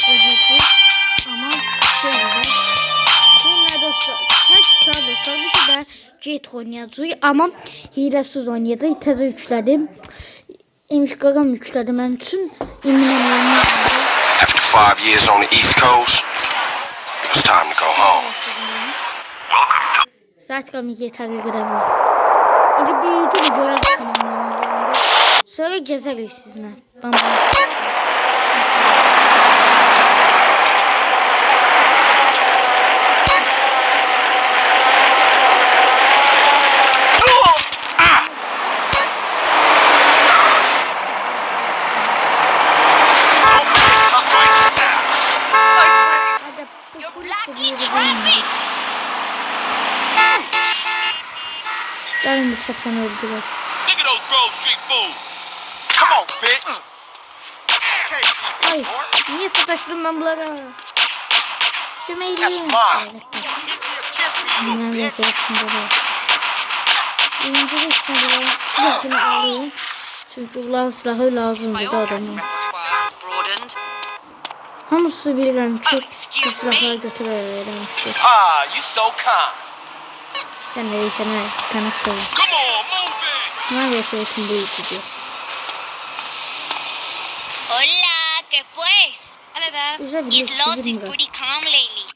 oynayacağız. Ama şöyle dostlar, saç dostlar bu kadar Jet oynayacağız ama hilesiz oynayacağız. Tezə yüklədim. İmşqaram yüklədim mən üçün. After 5 years on the East Coast, it was time to go home. Zaten yeterli kadar var. İndi bir görev tamamlamayacağım. Sonra gezeriz sizinle. Gelin bir çatan öldüler. Ay, niye sataştım ben bunlara? Cümeyli. Ben de seyrettim buraya. Birinci de işte silahını alayım. Çünkü ulan silahı lazımdı da adamı. Hamısı bilirəm ki, bu silahları götürürəm. Sen de sana kanıt koyun. Ne yaşayın bu gideceğiz. Hola, ¿qué pues? Hello there. Güzel bir These lots is şey pretty calm lately.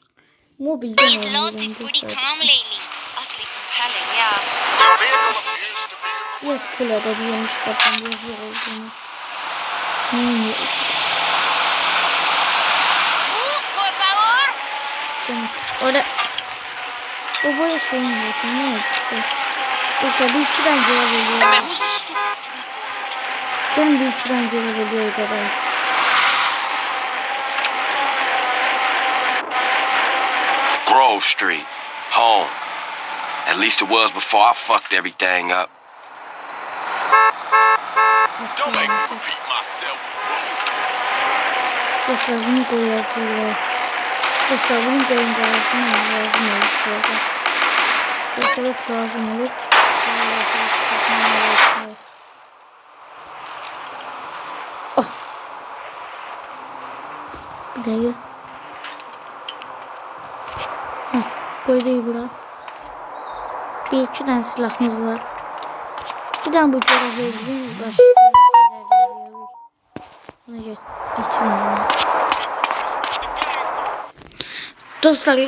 Mobilden These lots is pretty calm lately. Utterly compelling, yeah. Yes, kulada bir yemiş kaptan yazı olduğunu. Neyini? Por favor. Orada o böyle şeyin bakın ne yapıyor? İşte bir ikiden görebiliyor. Ben bir ikiden görebiliyor da ben. Grove Street, home. At least it was before I fucked everything up. Don't make me repeat myself. Dostlar bunu koyacağım. Dostlar bunu koyacağım. Lazım olur. Dostlar lazım olur. Oh. Bir dakika. Koyduğu bura. Bir iki tane silahımız var. Bir tane bu görevi edeyim. Başka şeyler geliyor. Buna getirin. Dostlar,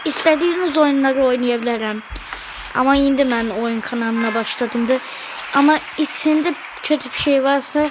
istediğiniz oyunları oynayabilirim. Ama indi ben oyun kanalına başladığımda. Ama içinde kötü bir şey varsa